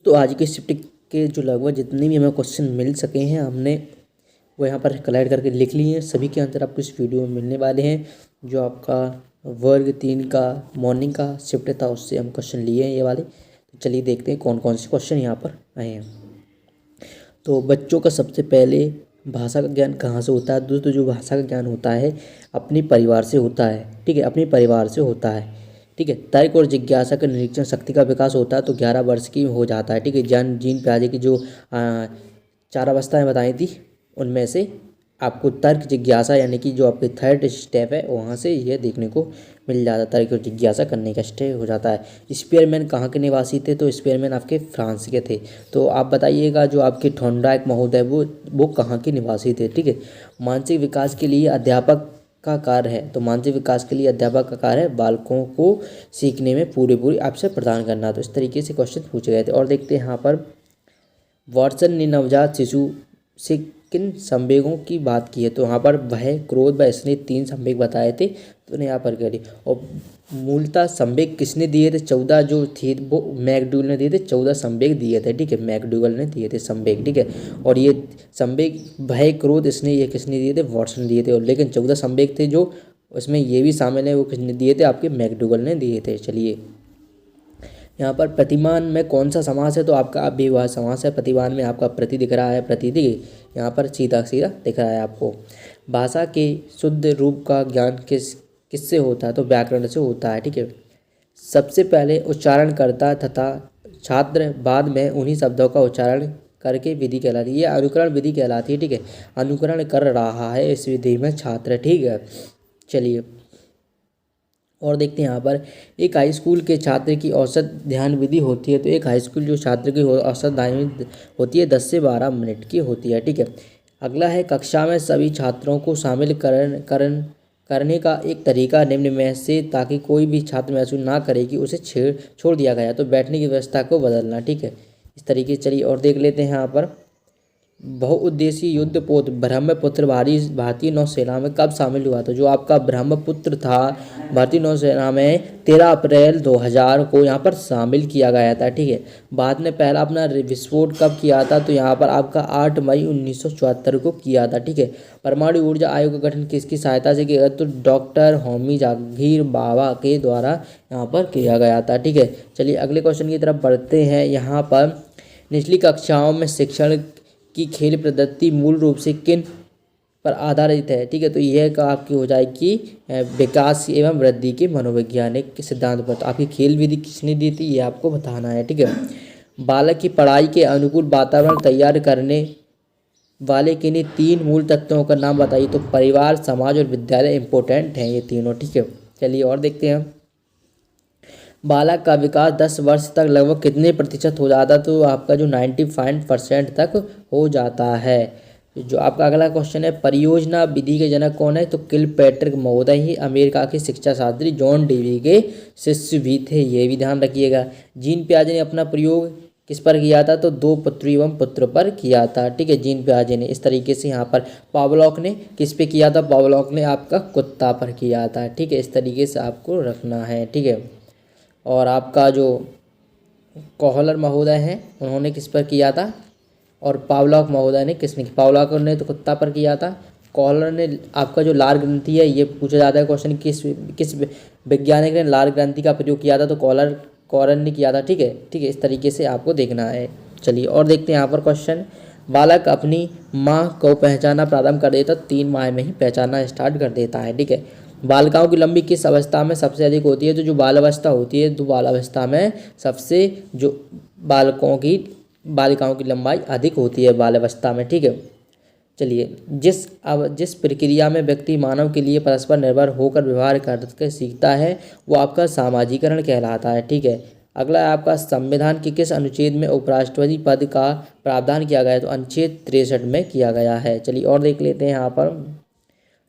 तो आज के शिफ्ट के जो लगभग जितने भी हमें क्वेश्चन मिल सके हैं हमने वो यहाँ पर कलेक्ट करके लिख लिए हैं। सभी के आंसर आपको इस वीडियो में मिलने वाले हैं। जो आपका वर्ग 3 का मॉर्निंग का शिफ्ट था उससे हम क्वेश्चन लिए हैं ये वाले। तो चलिए देखते हैं कौन कौन से क्वेश्चन यहाँ पर आए हैं। तो बच्चों का सबसे पहले भाषा का ज्ञान कहाँ से होता है। दोस्तों जो भाषा का ज्ञान होता है अपने परिवार से होता है, ठीक है, अपने परिवार से होता है, ठीक है। तर्क और जिज्ञासा का निरीक्षण शक्ति का विकास होता है तो 11 वर्ष की हो जाता है, ठीक है। जीन पियाजे की जो 4 अवस्थाएं बताई थी उनमें से आपको तर्क जिज्ञासा यानी कि जो आपके थर्ड स्टेप है वहाँ से यह देखने को मिल जाता है। तर्क और जिज्ञासा करने का स्टेप हो जाता है। स्पेयरमैन कहाँ के निवासी थे। तो स्पेयरमैन आपके फ्रांस के थे। तो आप बताइएगा जो आपके थॉर्नडाइक महोदय वो कहाँ के निवासी थे, ठीक है। मानसिक विकास के लिए अध्यापक का कार्य है। तो मानसिक विकास के लिए अध्यापक का कार्य है बालकों को सीखने में पूरी अवसर प्रदान करना। तो इस तरीके से क्वेश्चन पूछे गए थे। और देखते हैं यहाँ पर वाटसन ने नवजात शिशु से किन संवेगों की बात की है। तो यहाँ पर भय, क्रोध व स्नेह 3 संवेग बताए थे तो उन्हें यहाँ पर करिए। और मूलतः संवेग किसने दिए थे 14 जो थे वो मैकडूगल ने दिए थे। 14 संवेग दिए थे, ठीक है, मैकडूगल ने दिए थे संवेग, ठीक है। और ये संवेग भय, क्रोध, स्नेह ये किसने दिए थे, वाटसन दिए थे। और लेकिन 14 संवेग थे जो उसमें ये भी शामिल है वो किसने दिए थे, आपके मैकडूगल ने दिए थे। चलिए यहाँ पर प्रतिमान में कौन सा समास है। तो आपका अव्ययवाह समास है। प्रतिमान में आपका प्रति दिख रहा है, प्रति यहाँ पर सीधा सीधा दिख रहा है आपको। भाषा के शुद्ध रूप का ज्ञान किससे होता है। तो व्याकरण से होता है, ठीक है। सबसे पहले उच्चारणकर्ता तथा छात्र बाद में उन्हीं शब्दों का उच्चारण करके विधि कहलाती है। ये अनुकरण विधि कहलाती है, ठीक है। अनुकरण कर रहा है इस विधि में छात्र, ठीक है। चलिए और देखते हैं यहाँ पर एक हाई स्कूल के छात्र की औसत ध्यान विधि होती है। तो एक हाई स्कूल जो छात्र की औसत ध्यान होती है 10 से 12 मिनट की होती है, ठीक है। अगला है कक्षा में सभी छात्रों को शामिल करने का एक तरीका निम्न में से ताकि कोई भी छात्र महसूस ना करे कि उसे छोड़ दिया गया। तो बैठने की व्यवस्था को बदलना, ठीक है। इस तरीके से चलिए और देख लेते हैं यहाँ पर बहुउद्देशीय युद्धपोत ब्रह्मपुत्र भारतीय नौसेना में कब शामिल हुआ। तो जो आपका ब्रह्मपुत्र था भारतीय नौसेना में 13 अप्रैल 2000 को यहाँ पर शामिल किया गया था, ठीक है। बाद में पहला अपना विस्फोट कब किया था। तो यहाँ पर आपका 8 मई 1974 को किया था, ठीक है। परमाणु ऊर्जा आयोग का गठन किसकी सहायता से किया गया। तो डॉक्टर होमी जहांगीर बाबा के द्वारा यहाँ पर किया गया था, ठीक है। चलिए अगले क्वेश्चन की तरफ बढ़ते हैं। यहाँ पर निचली कक्षाओं में शिक्षण की खेल पद्धति मूल रूप से किन पर आधारित है, ठीक है। तो यह का आपकी हो जाएगी विकास एवं वृद्धि के मनोवैज्ञानिक सिद्धांत पर। तो आपकी खेल विधि किसने दी थी ये आपको बताना है, ठीक है। बालक की पढ़ाई के अनुकूल वातावरण तैयार करने वाले किन्हीं 3 मूल तत्वों का नाम बताइए। तो परिवार, समाज और विद्यालय इंपॉर्टेंट हैं ये तीनों, ठीक है। चलिए और देखते हैं बालक का विकास 10 वर्ष तक लगभग कितने प्रतिशत हो जाता है। तो आपका जो 95% तक हो जाता है। जो आपका अगला क्वेश्चन है परियोजना विधि के जनक कौन है। तो किलपैट्रिक महोदय ही अमेरिका के शिक्षा शास्त्री जॉन डेवी के शिष्य भी थे, ये भी ध्यान रखिएगा। जीन पियाजे ने अपना प्रयोग किस पर किया था। तो 2 पुत्री एवं पुत्र पर किया था, ठीक है, जीन पियाजे ने। इस तरीके से यहाँ पर पावलॉक ने किस पे किया था। पावलॉक ने आपका कुत्ता पर किया था, ठीक है। इस तरीके से आपको रखना है, ठीक है। और आपका जो कोहलर महोदय हैं उन्होंने किस पर किया था। और पावलॉक महोदय ने किसने, पावलॉक ने तो कुत्ता पर किया था। कोहलर ने आपका जो लार ग्रंथि है ये पूछा जाता है क्वेश्चन किस वैज्ञानिक ने लार ग्रंथि का प्रयोग किया था। तो कोहलर ने किया था, ठीक है, ठीक है। इस तरीके से आपको देखना है। चलिए और देखते हैं यहाँ पर क्वेश्चन बालक अपनी माँ को पहचाना प्रारंभ कर देता 3 माह में ही पहचानना स्टार्ट कर देता है, ठीक है। बालिकाओं की लंबी किस अवस्था में सबसे अधिक होती है। तो जो बाल अवस्था होती है तो बाल अवस्था में सबसे जो बालिकाओं की लंबाई अधिक होती है बाल अवस्था में, ठीक है। चलिए जिस प्रक्रिया में व्यक्ति मानव के लिए परस्पर निर्भर होकर व्यवहार करके सीखता है वो आपका सामाजिकरण कहलाता है, ठीक है। अगला है आपका संविधान के किस अनुच्छेद में उपराष्ट्रपति पद का प्रावधान किया गया है। तो अनुच्छेद 63 में किया गया है। चलिए और देख लेते हैं यहाँ पर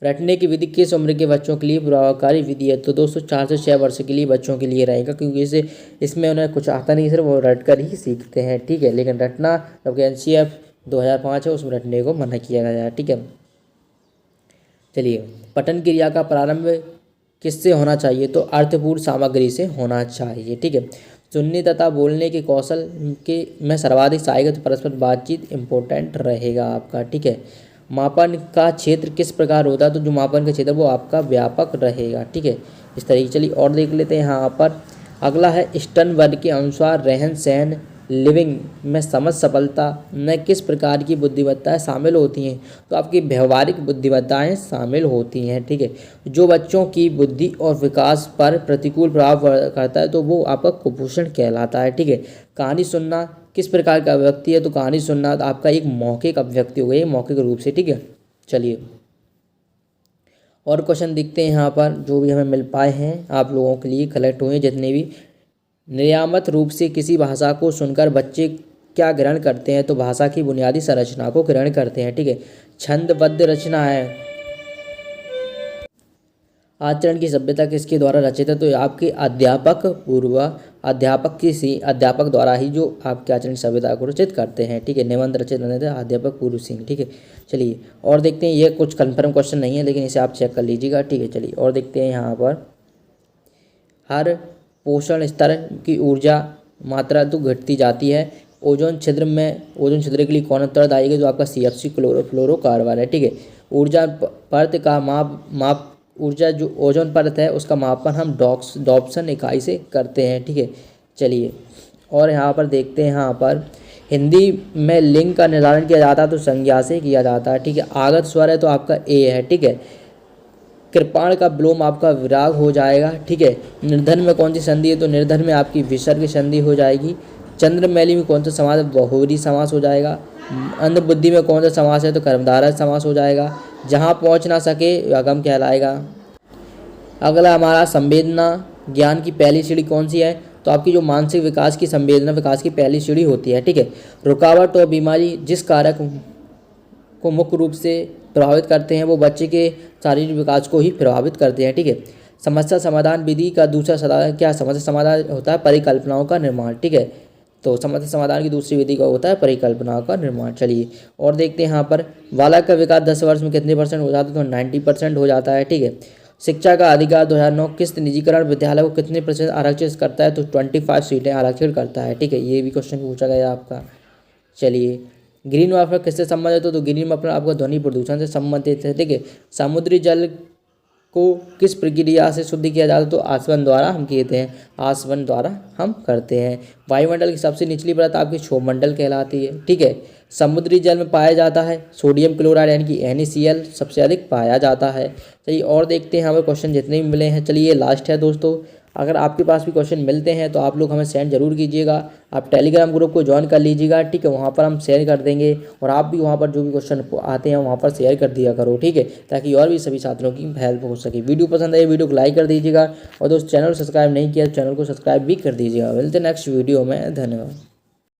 रटने की विधि किस उम्र के बच्चों के लिए प्रभावकारी विधि है। तो दोस्तों 4 से 6 वर्ष के लिए बच्चों के लिए रहेगा क्योंकि इसमें उन्हें कुछ आता नहीं, सिर्फ वो रट कर ही सीखते हैं, ठीक है। लेकिन रटना जबकि NCF 2005 है उसमें रटने को मना किया गया है, ठीक है। चलिए पठन क्रिया का प्रारंभ किससे होना चाहिए। तो अर्थपूर्ण सामग्री से होना चाहिए, ठीक है। सुनने तथा बोलने के कौशल के में सर्वाधिक सहायक तो परस्पर बातचीत इम्पोर्टेंट रहेगा आपका। ठीक है, मापन का क्षेत्र किस प्रकार होता है, तो जो मापन का क्षेत्र वो आपका व्यापक रहेगा। ठीक है, इस तरीके चलिए और देख लेते हैं यहाँ पर। अगला है स्टर्नबर्ग के अनुसार रहन सहन लिविंग में समझ सफलता में किस प्रकार की बुद्धिमत्ताएं शामिल होती हैं, तो आपकी व्यवहारिक बुद्धिमत्ताएं शामिल होती हैं। ठीक है, जो बच्चों की बुद्धि और विकास पर प्रतिकूल प्रभाव करता है तो वो आपका कुपोषण कहलाता है। ठीक है, कहानी सुनना किस प्रकार का अभिव्यक्ति है, तो कहानी सुनना आपका एक मौखिक अभिव्यक्ति हो गई, मौखिक रूप से। ठीक है, चलिए और क्वेश्चन देखते हैं यहाँ पर जो भी हमें मिल पाए हैं आप लोगों के लिए कलेक्ट हुए जितने भी। नियामत रूप से किसी भाषा को सुनकर बच्चे क्या ग्रहण करते हैं, तो भाषा की बुनियादी संरचना को ग्रहण करते हैं। ठीक है, छंदबद्ध रचना है। आचरण की सभ्यता किसके द्वारा रचित है, तो आपके अध्यापक द्वारा ही जो आपके आचरण की सभ्यता को रचित करते हैं। ठीक है, निबंध रचित अध्यापक पूर्व सिंह। ठीक है, चलिए और देखते हैं। ये कुछ कन्फर्म क्वेश्चन नहीं है लेकिन इसे आप चेक कर लीजिएगा। ठीक है, चलिए और देखते हैं यहाँ पर। हर पोषण स्तर की ऊर्जा मात्रा तो घटती जाती है। ओजोन छिद्र के लिए कौन उत्तरदायी है, जो आपका CFC क्लोरोफ्लोरोकार्बन है। ठीक है, ऊर्जा परत का माप ऊर्जा जो ओजोन परत है उसका मापन हम डॉप्सन इकाई से करते हैं। ठीक है, चलिए और यहाँ पर देखते हैं। यहाँ पर हिंदी में लिंग का निर्धारण किया जाता है तो संज्ञा से किया जाता है। ठीक है, आगत स्वर है तो आपका ए है। ठीक है, कृपाण का विलोम आपका विराग हो जाएगा। ठीक है, निर्धन में कौन सी संधि है, तो निर्धन में आपकी विसर्ग संधि हो जाएगी। चंद्रमैली में कौन सा समास है, बहुव्रीहि समास हो जाएगा। अंधबुद्धि में कौन सा समास है, तो कर्मधारय समास हो जाएगा। जहाँ पहुँच ना सके अगम कहलाएगा। अगला हमारा संवेदना ज्ञान की पहली सीढ़ी कौन सी है, तो आपकी जो मानसिक विकास की संवेदना विकास की पहली सीढ़ी होती है। ठीक है, रुकावट और बीमारी जिस कारक को मुख्य रूप से प्रभावित करते हैं वो बच्चे के शारीरिक विकास को ही प्रभावित करते हैं। ठीक है, समस्या समाधान विधि का दूसरा समस्या समाधान होता है परिकल्पनाओं का निर्माण। ठीक है, तो समस्या समाधान की दूसरी विधि का होता है परिकल्पनाओं का निर्माण। चलिए और देखते हैं यहाँ पर। बालक का विकास 10 वर्ष में कितने % हो जाता है, तो 90% हो जाता है। ठीक है, शिक्षा का अधिकार 2009 किस निजीकरण विद्यालय को कितने % आरक्षित करता है, तो 25 सीटें आरक्षित करता है। ठीक है, ये भी क्वेश्चन पूछा गया आपका। चलिए ग्रीन वाटर किससे संबंधित है, तो ग्रीन वाटर आपका ध्वनि प्रदूषण से संबंधित है। ठीक है, समुद्री जल को किस प्रक्रिया से शुद्ध किया जाता है, तो आसवन द्वारा हम कहते हैं, आसवन द्वारा हम करते हैं। वायुमंडल की सबसे निचली परत आपकी क्षोभमंडल कहलाती है। ठीक है, समुद्री जल में पाया जाता है सोडियम क्लोराइड यानी कि NaCl सबसे अधिक पाया जाता है। चलिए और देखते हैं हमें क्वेश्चन जितने भी मिले हैं। चलिए ये लास्ट है दोस्तों। अगर आपके पास भी क्वेश्चन मिलते हैं तो आप लोग हमें सेंड जरूर कीजिएगा। आप टेलीग्राम ग्रुप को ज्वाइन कर लीजिएगा। ठीक है, वहाँ पर हम शेयर कर देंगे और आप भी वहाँ पर जो भी क्वेश्चन आते हैं वहाँ पर शेयर कर दिया करो। ठीक है, ताकि और भी सभी छात्रों की हेल्प हो सके। वीडियो पसंद आए वीडियो को लाइक कर दीजिएगा और दोस्त चैनल को सब्सक्राइब नहीं किया तो चैनल को सब्सक्राइब भी कर दीजिएगा। मिलते हैं नेक्स्ट वीडियो में। धन्यवाद।